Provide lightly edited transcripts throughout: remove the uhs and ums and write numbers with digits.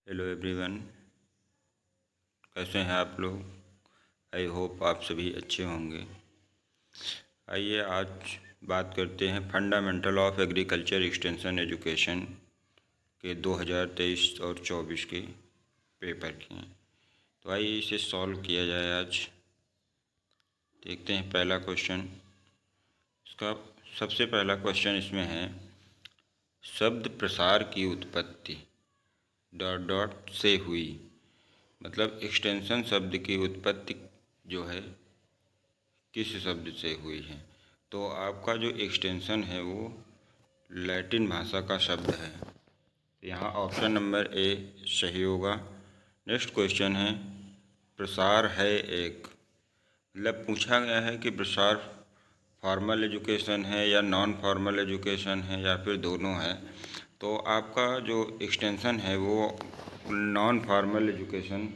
Hello everyone, कैसे हैं आप लोग। आई होप आप सभी अच्छे होंगे। आइए आज बात करते हैं fundamental of agriculture extension education के 2023 और 24 के पेपर की। तो आइए इसे सॉल्व किया जाए। आज देखते हैं पहला क्वेश्चन। इसका सबसे पहला क्वेश्चन इसमें है, शब्द प्रसार की उत्पत्ति डॉट डॉट से हुई। मतलब एक्सटेंशन शब्द की उत्पत्ति जो है किस शब्द से हुई है। तो आपका जो एक्सटेंशन है वो लैटिन भाषा का शब्द है। यहाँ ऑप्शन नंबर ए सही होगा। नेक्स्ट क्वेश्चन है, प्रसार है एक। मतलब पूछा गया है कि प्रसार फॉर्मल एजुकेशन है या नॉन फॉर्मल एजुकेशन है या फिर दोनों है। तो आपका जो एक्सटेंशन है वो नॉन फॉर्मल एजुकेशन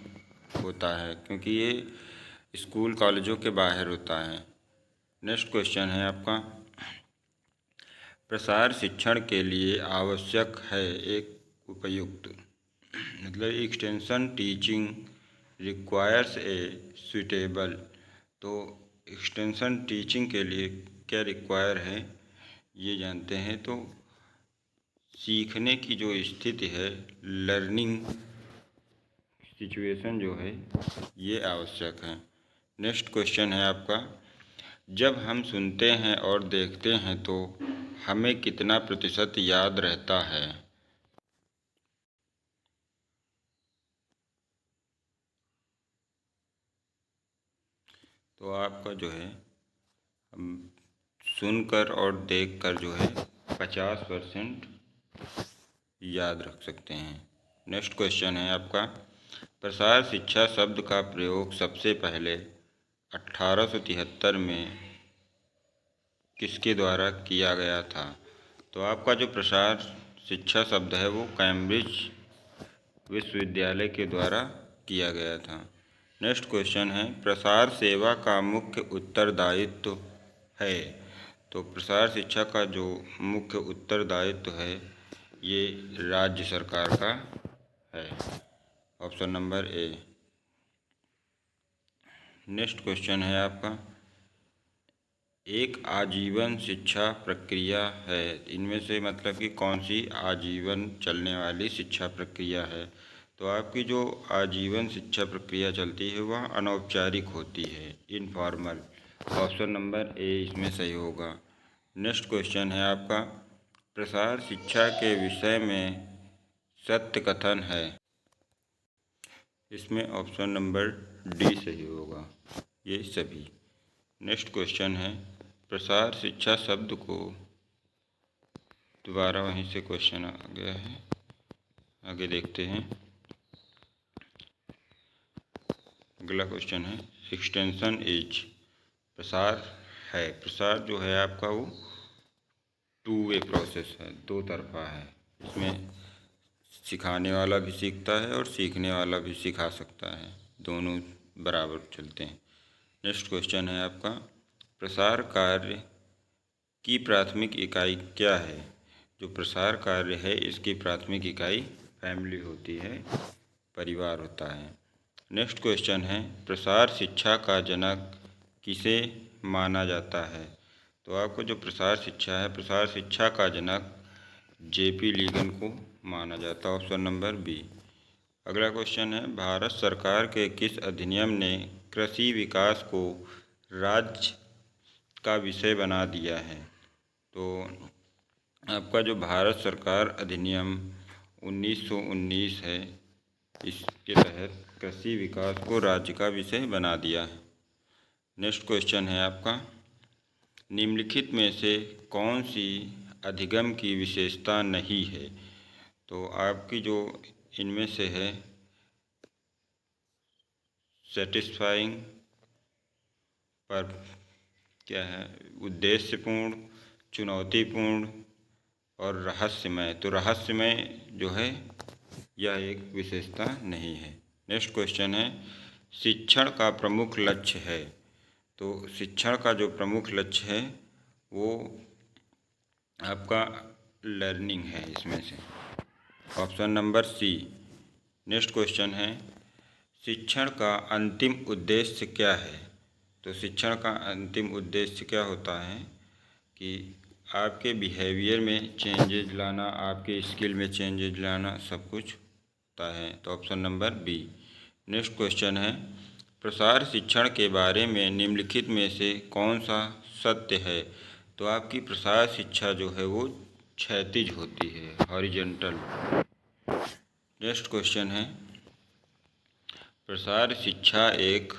होता है, क्योंकि ये स्कूल कॉलेजों के बाहर होता है। नेक्स्ट क्वेश्चन है आपका, प्रसार शिक्षण के लिए आवश्यक है एक उपयुक्त। मतलब extension teaching requires a suitable. तो एक्सटेंशन टीचिंग के लिए क्या रिक्वायर है ये जानते हैं। तो सीखने की जो स्थिति है, लर्निंग सिचुएशन जो है ये आवश्यक है। नेक्स्ट क्वेश्चन है आपका, जब हम सुनते हैं और देखते हैं तो हमें कितना प्रतिशत याद रहता है। तो आपका जो है हम सुनकर और देखकर जो है 50% याद रख सकते हैं। नेक्स्ट क्वेश्चन है आपका, प्रसार शिक्षा शब्द का प्रयोग सबसे पहले 1873 में किसके द्वारा किया गया था। तो आपका जो प्रसार शिक्षा शब्द है वो कैम्ब्रिज विश्वविद्यालय के द्वारा किया गया था। नेक्स्ट क्वेश्चन है, प्रसार सेवा का मुख्य उत्तरदायित्व है। तो प्रसार शिक्षा का जो मुख्य उत्तरदायित्व है ये राज्य सरकार का है। Option number A. Next question है आपका, एक आजीवन शिक्षा प्रक्रिया है। इनमें से मतलब कि कौन सी आजीवन चलने वाली शिक्षा प्रक्रिया है। तो आपकी जो आजीवन शिक्षा प्रक्रिया चलती है वह अनौपचारिक होती है, इनफॉर्मल। ऑप्शन नंबर ए इसमें सही होगा। नेक्स्ट क्वेश्चन है आपका, प्रसार शिक्षा के विषय में सत्य कथन है। इसमें ऑप्शन नंबर डी सही होगा, ये सभी। नेक्स्ट क्वेश्चन है, प्रसार शिक्षा शब्द को, दोबारा वहीं से क्वेश्चन आ गया है, आगे देखते हैं। अगला क्वेश्चन है, एक्सटेंशन इज। प्रसार है, प्रसार जो है आपका वो टू वे प्रोसेस है, दो तरफा है। इसमें सिखाने वाला भी सीखता है और सीखने वाला भी सिखा सकता है, दोनों बराबर चलते हैं। नेक्स्ट क्वेश्चन है आपका, प्रसार कार्य की प्राथमिक इकाई क्या है। जो प्रसार कार्य है इसकी प्राथमिक इकाई फैमिली होती है, परिवार होता है। नेक्स्ट क्वेश्चन है, प्रसार शिक्षा का जनक किसे माना जाता है। तो आपको जो प्रसार शिक्षा है, प्रसार शिक्षा का जनक जेपी लीगन को माना जाता है। Option number B. अगला क्वेश्चन है, भारत सरकार के किस अधिनियम ने कृषि विकास को राज्य का विषय बना दिया है। तो आपका जो भारत सरकार अधिनियम 1919 है, इसके तहत कृषि विकास को राज्य का विषय बना दिया है। नेक्स्ट क्वेश्चन है आपका, निम्नलिखित में से कौन सी अधिगम की विशेषता नहीं है। तो आपकी जो इनमें से है, सेटिस्फाइंग पर क्या है, उद्देश्यपूर्ण, चुनौतीपूर्ण और रहस्यमय। तो रहस्यमय जो है यह एक विशेषता नहीं है। नेक्स्ट क्वेश्चन है, शिक्षण का प्रमुख लक्ष्य है। तो शिक्षण का जो प्रमुख लक्ष्य है वो आपका लर्निंग है। इसमें से option number C, next question है, शिक्षण का अंतिम उद्देश्य क्या है? तो शिक्षण का अंतिम उद्देश्य क्या होता है कि आपके बिहेवियर में चेंजेज लाना, आपके स्किल में चेंजेज लाना, सब कुछ होता है। तो option number B. Next question है, प्रसार शिक्षण के बारे में निम्नलिखित में से कौन सा सत्य है? तो आपकी प्रसार शिक्षा जो है वो क्षैतिज होती है, हॉरिजॉन्टल। नेक्स्ट क्वेश्चन है, प्रसार शिक्षा एक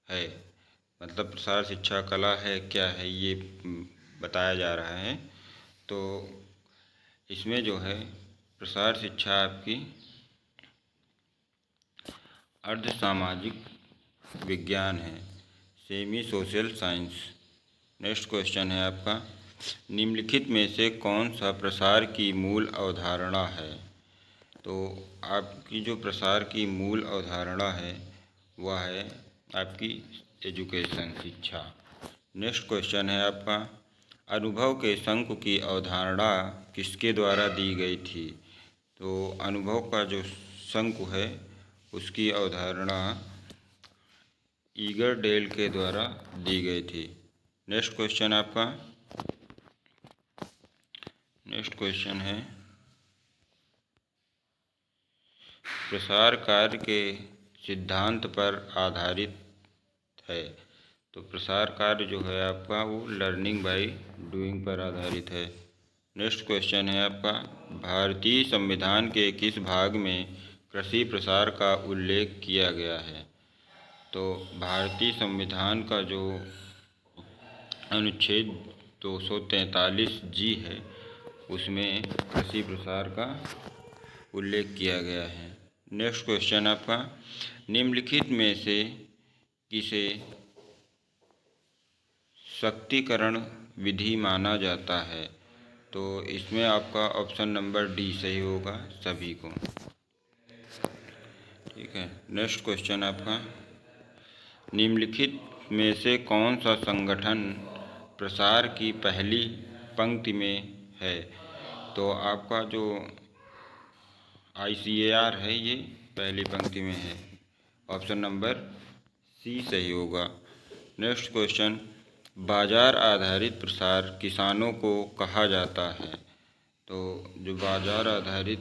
है, मतलब प्रसार शिक्षा कला है, क्या है, ये बताया जा रहा है। तो इसमें जो है प्रसार शिक्षा आपकी अर्ध सामाजिक विज्ञान है, semi social science. Next question है आपका, निम्नलिखित में से कौन सा प्रसार की मूल अवधारणा है? तो आपकी जो प्रसार की मूल अवधारणा है वह है आपकी एजुकेशन, शिक्षा। नेक्स्ट क्वेश्चन है आपका, अनुभव के शंकु की अवधारणा किसके द्वारा दी गई थी? तो अनुभव का जो शंकु है उसकी अवधारणा ईगर डेल के द्वारा दी गई थी। नेक्स्ट क्वेश्चन आपका, नेक्स्ट क्वेश्चन है, प्रसार कार्य के सिद्धांत पर आधारित है। तो प्रसार कार्य जो है आपका वो लर्निंग बाय डूइंग पर आधारित है। नेक्स्ट क्वेश्चन है आपका, भारतीय संविधान के किस भाग में कृषि प्रसार का उल्लेख किया गया है? तो भारतीय संविधान का जो अनुच्छेद 243 जी है उसमें कृषि प्रसार का उल्लेख किया गया है। नेक्स्ट क्वेश्चन आपका, निम्नलिखित में से किसे शक्तिकरण विधि माना जाता है? तो इसमें आपका ऑप्शन नंबर डी सही होगा, सभी को। ठीक है। नेक्स्ट क्वेश्चन आपका, निम्नलिखित में से कौन सा संगठन प्रसार की पहली पंक्ति में है? तो आपका जो ICAR है ये पहली पंक्ति में है, ऑप्शन नंबर सी सही होगा। नेक्स्ट क्वेश्चन, बाजार आधारित प्रसार किसानों को कहा जाता है। तो जो बाजार आधारित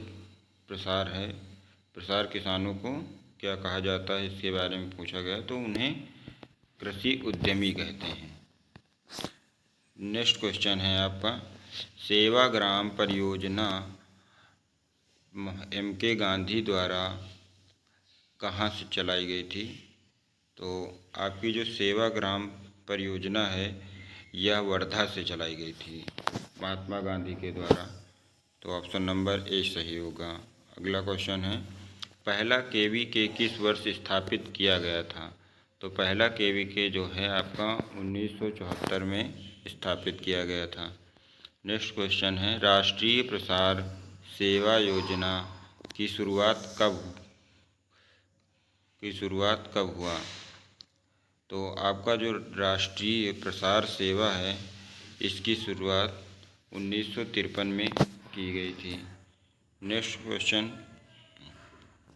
प्रसार है, प्रसार किसानों को क्या कहा जाता है इसके बारे में पूछा गया, तो उन्हें कृषि उद्यमी कहते हैं। नेक्स्ट क्वेश्चन है आपका, सेवाग्राम परियोजना MK गांधी द्वारा कहाँ से चलाई गई थी? तो आपकी जो सेवाग्राम परियोजना है यह वर्धा से चलाई गई थी महात्मा गांधी के द्वारा। तो ऑप्शन नंबर ए सही होगा। अगला क्वेश्चन है, पहला KVK किस वर्ष स्थापित किया गया था? तो पहला KVK जो है आपका 1974 में स्थापित किया गया था। नेक्स्ट क्वेश्चन है, राष्ट्रीय प्रसार सेवा योजना की शुरुआत कब हुआ? तो आपका जो राष्ट्रीय प्रसार सेवा है इसकी शुरुआत 1953 में की गई थी। नेक्स्ट क्वेश्चन,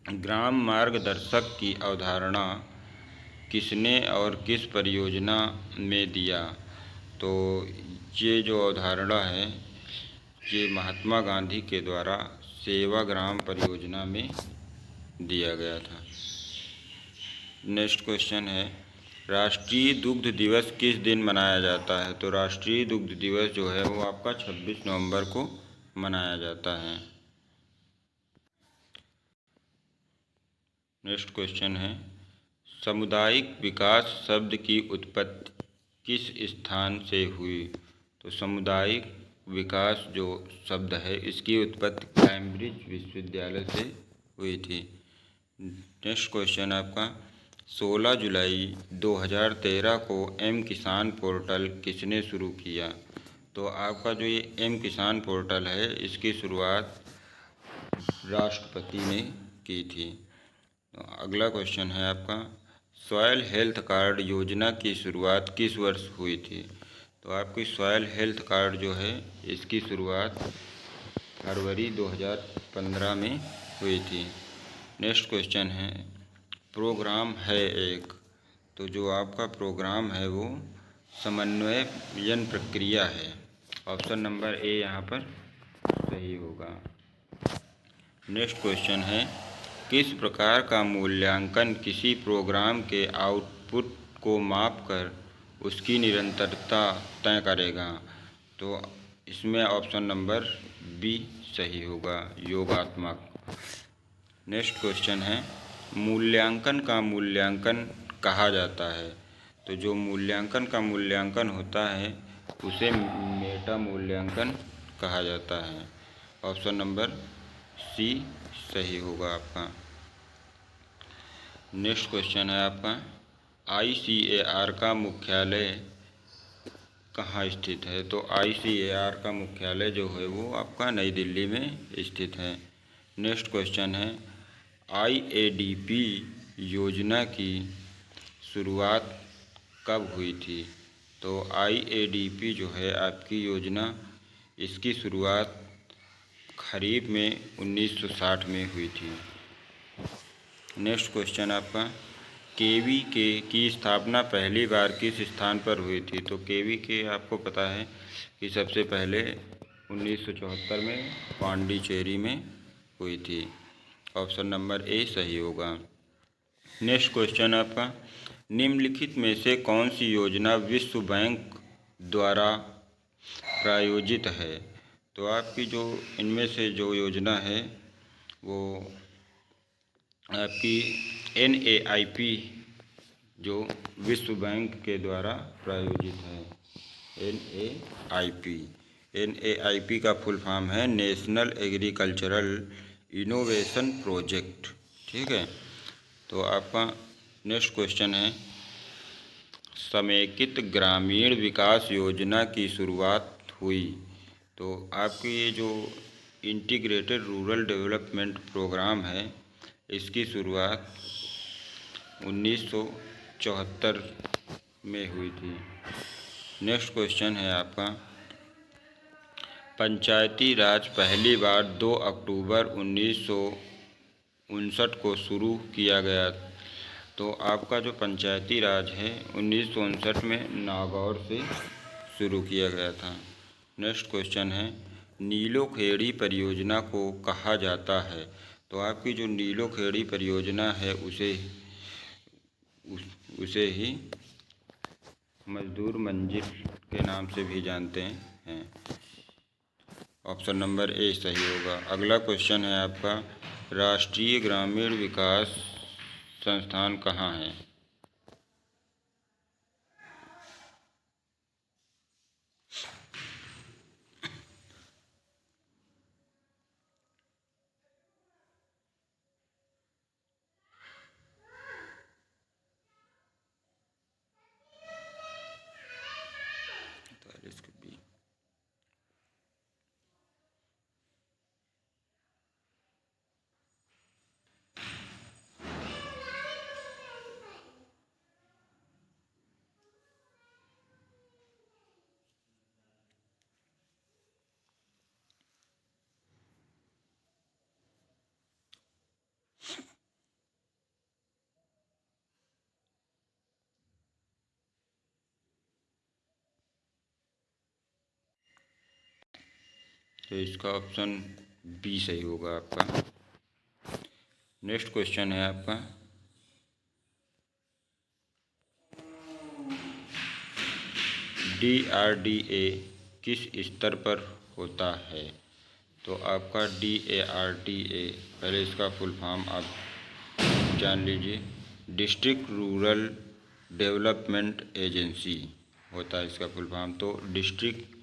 ग्राम मार्गदर्शक की अवधारणा किसने और किस परियोजना में दिया? तो ये जो अवधारणा है ये महात्मा गांधी के द्वारा सेवाग्राम परियोजना में दिया गया था। नेक्स्ट क्वेश्चन है, राष्ट्रीय दुग्ध दिवस किस दिन मनाया जाता है? तो राष्ट्रीय दुग्ध दिवस जो है वो आपका 26 नवंबर को मनाया जाता है। नेक्स्ट क्वेश्चन है, सामुदायिक विकास शब्द की उत्पत्ति किस स्थान से हुई? तो सामुदायिक विकास जो शब्द है इसकी उत्पत्ति कैम्ब्रिज विश्वविद्यालय से हुई थी। नेक्स्ट क्वेश्चन आपका, 16 जुलाई 2013 को M-किसान पोर्टल किसने शुरू किया? तो आपका जो ये M-किसान पोर्टल है इसकी शुरुआत राष्ट्रपति ने की थी। तो अगला क्वेश्चन है आपका, सॉयल हेल्थ कार्ड योजना की शुरुआत किस वर्ष हुई थी? तो आपकी सॉयल हेल्थ कार्ड जो है इसकी शुरुआत फरवरी 2015 में हुई थी। नेक्स्ट क्वेश्चन है प्रोग्राम है एक, तो जो आपका प्रोग्राम है वो समन्वयन प्रक्रिया है। ऑप्शन नंबर ए यहाँ पर सही होगा। नेक्स्ट क्वेश्चन है किस प्रकार का मूल्यांकन किसी प्रोग्राम के आउटपुट को मापकर उसकी निरंतरता तय करेगा? तो इसमें ऑप्शन नंबर बी सही होगा, योगात्मक। नेक्स्ट क्वेश्चन है मूल्यांकन का मूल्यांकन कहा जाता है? तो जो मूल्यांकन का मूल्यांकन होता है उसे मेटा मूल्यांकन कहा जाता है। ऑप्शन नंबर सी सही होगा आपका। नेक्स्ट क्वेश्चन है आपका ICAR का मुख्यालय कहाँ स्थित है? तो ICAR का मुख्यालय जो है वो आपका नई दिल्ली में स्थित है। नेक्स्ट क्वेश्चन है IADP योजना की शुरुआत कब हुई थी? तो IADP जो है आपकी योजना, इसकी शुरुआत खरीफ में 1960 में हुई थी। नेक्स्ट क्वेश्चन आपका KVK की स्थापना पहली बार किस स्थान पर हुई थी? तो KVK आपको पता है कि सबसे पहले 1974 में पांडिचेरी में हुई थी। ऑप्शन नंबर ए सही होगा। नेक्स्ट क्वेश्चन आपका निम्नलिखित में से कौन सी योजना विश्व बैंक द्वारा प्रायोजित है? तो आपकी जो इनमें से जो योजना है वो आपकी NAIP जो विश्व बैंक के द्वारा प्रायोजित है। NAIP का फुल फॉर्म है नेशनल एग्रीकल्चरल इनोवेशन प्रोजेक्ट। ठीक है। तो आपका नेक्स्ट क्वेश्चन है समेकित ग्रामीण विकास योजना की शुरुआत हुई। तो आपकी ये जो इंटीग्रेटेड रूरल डेवलपमेंट प्रोग्राम है इसकी शुरुआत 1974 में हुई थी। नेक्स्ट क्वेश्चन है आपका पंचायती राज पहली बार 2 अक्टूबर 1959 को शुरू किया गया। तो आपका जो पंचायती राज है 1959 में नागौर से शुरू किया गया था। नेक्स्ट क्वेश्चन है नीलो खेड़ी परियोजना को कहा जाता है? तो आपकी जो नीलो खेड़ी परियोजना है उसे ही मजदूर मंजिल के नाम से भी जानते हैं। ऑप्शन नंबर ए सही होगा। अगला क्वेश्चन है आपका राष्ट्रीय ग्रामीण विकास संस्थान कहाँ है? तो इसका ऑप्शन बी सही होगा आपका। नेक्स्ट क्वेश्चन है आपका DRDA किस स्तर पर होता है? तो आपका DARDA पहले इसका फुल फॉर्म आप जान लीजिए, डिस्ट्रिक्ट रूरल डेवलपमेंट एजेंसी होता है इसका फुल फॉर्म। तो डिस्ट्रिक्ट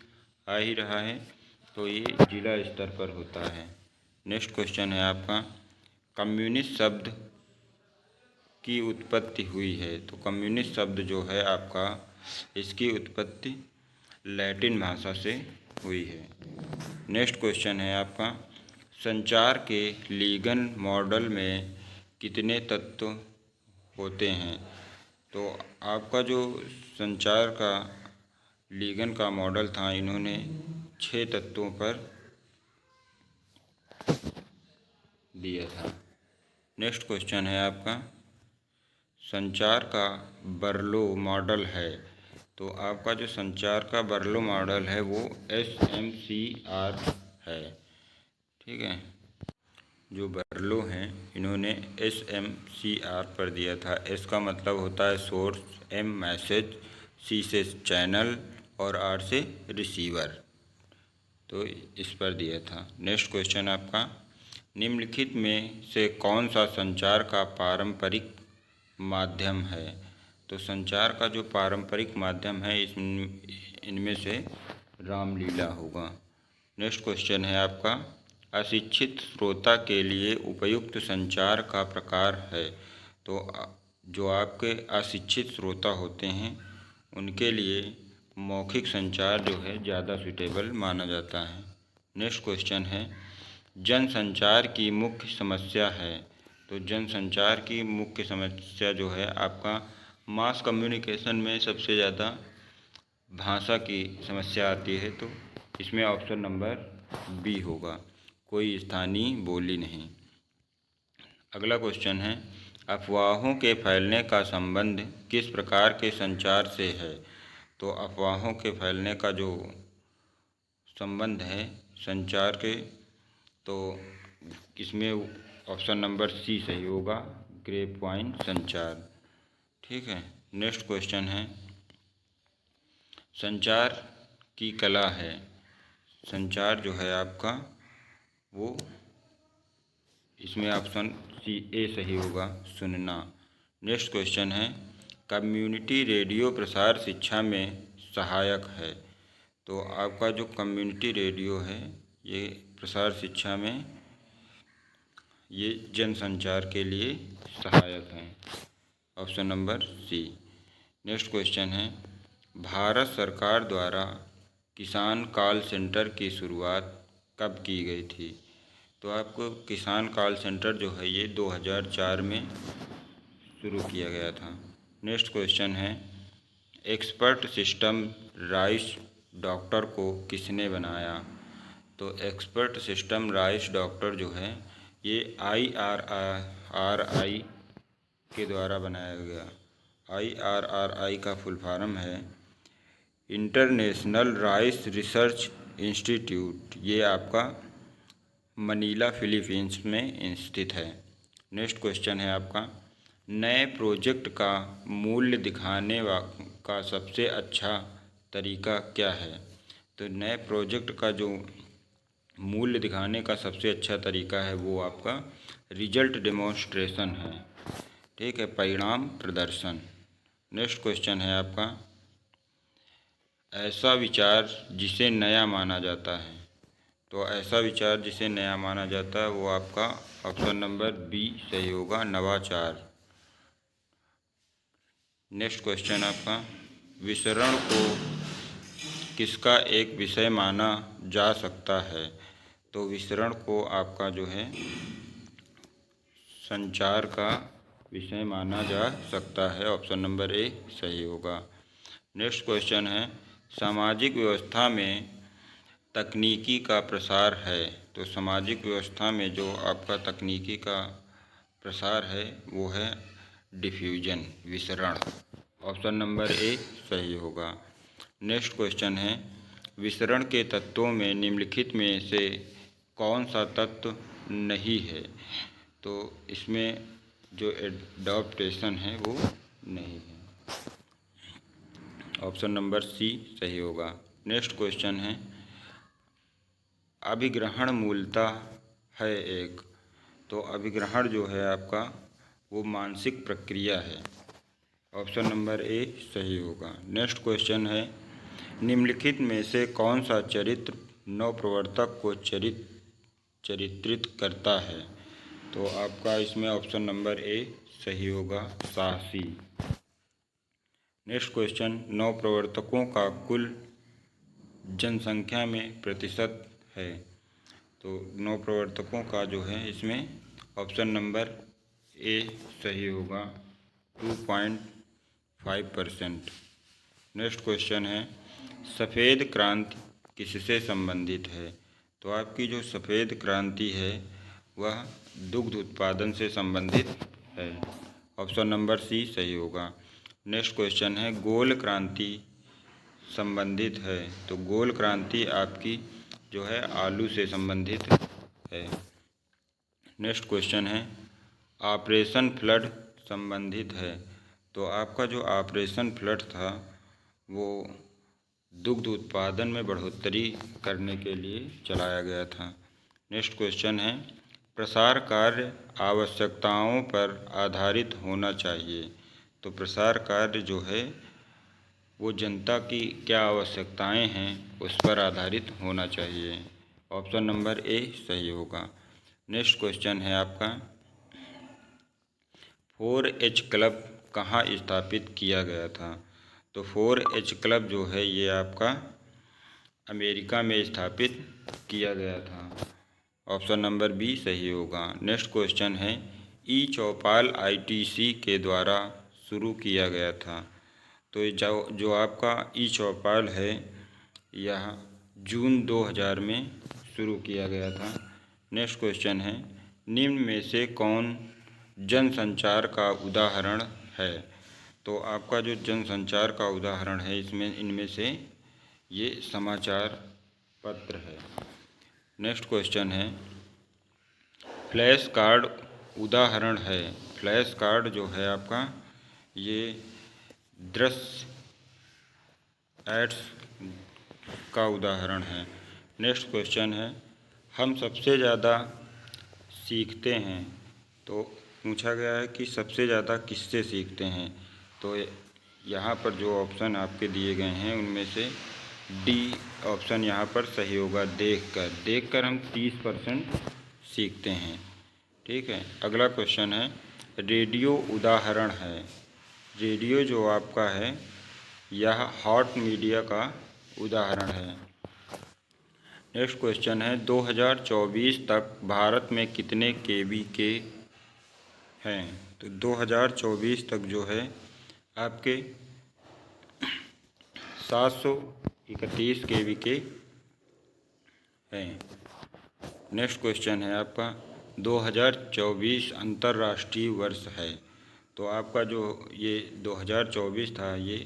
आ ही रहा है तो ये जिला स्तर पर होता है। नेक्स्ट क्वेश्चन है आपका कम्युनिस्ट शब्द की उत्पत्ति हुई है। तो कम्युनिस्ट शब्द जो है आपका इसकी उत्पत्ति लैटिन भाषा से हुई है। नेक्स्ट क्वेश्चन है आपका संचार के लीगन मॉडल में कितने तत्व होते हैं? तो आपका जो संचार का लीगन का मॉडल था इन्होंने 6 तत्वों पर दिया था। नेक्स्ट क्वेश्चन है आपका, संचार का बर्लो मॉडल है। तो आपका जो संचार का बर्लो मॉडल है वो SMCR है। ठीक है, जो बर्लो हैं इन्होंने SMCR पर दिया था। S का मतलब होता है सोर्स, M मैसेज, C से चैनल और R से रिसीवर, तो इस पर दिया था। नेक्स्ट क्वेश्चन आपका, निम्नलिखित में से कौन सा संचार का पारंपरिक माध्यम है। तो संचार का जो पारंपरिक माध्यम है इनमें से रामलीला होगा। नेक्स्ट क्वेश्चन है आपका, अशिक्षित श्रोता के लिए उपयुक्त संचार का प्रकार है। तो जो आपके अशिक्षित श्रोता होते हैं उनके लिए मौखिक संचार जो है ज़्यादा सूटेबल माना जाता है। नेक्स्ट क्वेश्चन है, जनसंचार की मुख्य समस्या है। तो जनसंचार की मुख्य समस्या जो है आपका मास कम्युनिकेशन में सबसे ज़्यादा भाषा की समस्या आती है, तो इसमें ऑप्शन नंबर बी होगा, कोई स्थानीय बोली नहीं। अगला क्वेश्चन है, अफवाहों के फैलने का संबंध किस प्रकार के संचार से है। तो अफवाहों के फैलने का जो संबंध है संचार के, तो इसमें ऑप्शन नंबर सी सही होगा, ग्रेप वाइन संचार। ठीक है, नेक्स्ट क्वेश्चन है, संचार की कला है। संचार जो है आपका वो, इसमें ऑप्शन सी ए सही होगा, सुनना। नेक्स्ट क्वेश्चन है, कम्युनिटी रेडियो प्रसार शिक्षा में सहायक है। तो आपका जो कम्युनिटी रेडियो है ये प्रसार शिक्षा में ये जनसंचार के लिए सहायक हैं, option number C. Next question है, भारत सरकार द्वारा किसान कॉल सेंटर की शुरुआत कब की गई थी। तो आपको किसान कॉल सेंटर जो है ये 2004 में शुरू किया गया था। नेक्स्ट क्वेश्चन है, एक्सपर्ट सिस्टम राइस डॉक्टर को किसने बनाया। तो एक्सपर्ट सिस्टम राइस डॉक्टर जो है ये IRRI के द्वारा बनाया गया। IRRI का फुल फॉर्म है इंटरनेशनल राइस रिसर्च इंस्टीट्यूट, ये आपका मनीला फिलीपींस में स्थित है। नेक्स्ट क्वेश्चन है आपका, नए प्रोजेक्ट का मूल्य दिखाने का सबसे अच्छा तरीका क्या है। तो नए प्रोजेक्ट का जो मूल्य दिखाने का सबसे अच्छा तरीका है वो आपका रिजल्ट डेमोन्स्ट्रेशन है। ठीक है, परिणाम प्रदर्शन। नेक्स्ट क्वेश्चन है आपका, ऐसा विचार जिसे नया माना जाता है। तो ऐसा विचार जिसे नया माना जाता है वो आपका ऑप्शन नंबर बी सही होगा, नवाचार। नेक्स्ट क्वेश्चन आपका, विसरण को किसका एक विषय माना जा सकता है। तो विसरण को आपका जो है संचार का विषय माना जा सकता है, ऑप्शन नंबर ए सही होगा। नेक्स्ट क्वेश्चन है, सामाजिक व्यवस्था में तकनीकी का प्रसार है। तो सामाजिक व्यवस्था में जो आपका तकनीकी का प्रसार है वो है डिफ्यूजन, विसरण, ऑप्शन नंबर ए सही होगा। नेक्स्ट क्वेश्चन है, विसरण के तत्वों में निम्नलिखित में से कौन सा तत्व नहीं है। तो इसमें जो एडॉप्टेशन है वो नहीं है, ऑप्शन नंबर सी सही होगा। नेक्स्ट क्वेश्चन है, अभिग्रहण मूलतः है एक। तो अभिग्रहण जो है आपका वो मानसिक प्रक्रिया है, ऑप्शन नंबर ए सही होगा। नेक्स्ट क्वेश्चन है, निम्नलिखित में से कौन सा चरित्र नवप्रवर्तक को चरित्रित करता है। तो आपका इसमें ऑप्शन नंबर ए सही होगा, साहसी। नेक्स्ट क्वेश्चन, नवप्रवर्तकों का कुल जनसंख्या में प्रतिशत है। तो नवप्रवर्तकों का जो है इसमें ऑप्शन नंबर ए सही होगा, 2.5%। नेक्स्ट क्वेश्चन है, सफ़ेद क्रांति किससे संबंधित है। तो आपकी जो सफ़ेद क्रांति है वह दुग्ध उत्पादन से संबंधित है। ऑप्शन नंबर सी सही होगा। नेक्स्ट क्वेश्चन है गोल क्रांति संबंधित है, तो गोल क्रांति आपकी जो है आलू से संबंधित है। नेक्स्ट क्वेश्चन है ऑपरेशन फ्लड संबंधित है, तो आपका जो ऑपरेशन फ्लड था वो दुग्ध उत्पादन में बढ़ोतरी करने के लिए चलाया गया था। नेक्स्ट क्वेश्चन है प्रसार कार्य आवश्यकताओं पर आधारित होना चाहिए, तो प्रसार कार्य जो है वो जनता की क्या आवश्यकताएं हैं उस पर आधारित होना चाहिए। ऑप्शन नंबर ए सही होगा। नेक्स्ट क्वेश्चन है आपका 4H क्लब कहाँ स्थापित किया गया था, तो 4H क्लब जो है ये आपका अमेरिका में स्थापित किया गया था। ऑप्शन नंबर बी सही होगा। नेक्स्ट क्वेश्चन है ई चौपाल ITC के द्वारा शुरू किया गया था, तो जो आपका ई चौपाल है यह जून 2000 में शुरू किया गया था। नेक्स्ट क्वेश्चन है निम्न में से कौन जनसंचार का उदाहरण है, तो आपका जो जनसंचार का उदाहरण है इनमें से ये समाचार पत्र है। नेक्स्ट क्वेश्चन है फ्लैश कार्ड उदाहरण है, फ्लैश कार्ड जो है आपका ये दृश्य एड्स का उदाहरण है। नेक्स्ट क्वेश्चन है हम सबसे ज़्यादा सीखते हैं, तो पूछा गया है कि सबसे ज़्यादा किससे सीखते हैं, तो यहाँ पर जो ऑप्शन आपके दिए गए हैं उनमें से डी ऑप्शन यहाँ पर सही होगा। देखकर हम 30% सीखते हैं। ठीक है, अगला क्वेश्चन है रेडियो उदाहरण है, रेडियो जो आपका है यह हॉट मीडिया का उदाहरण है। नेक्स्ट क्वेश्चन है 2024 तक भारत में कितने केवी के हैं, तो 2024 तक जो है आपके 731 केवी के हैं। नेक्स्ट क्वेश्चन है आपका 2024 अंतर्राष्ट्रीय वर्ष है, तो आपका जो ये 2024 था ये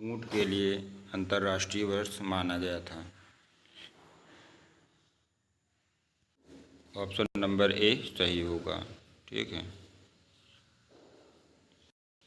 ऊँट के लिए अंतर्राष्ट्रीय वर्ष माना गया था। ऑप्शन नंबर ए सही होगा। ठीक है।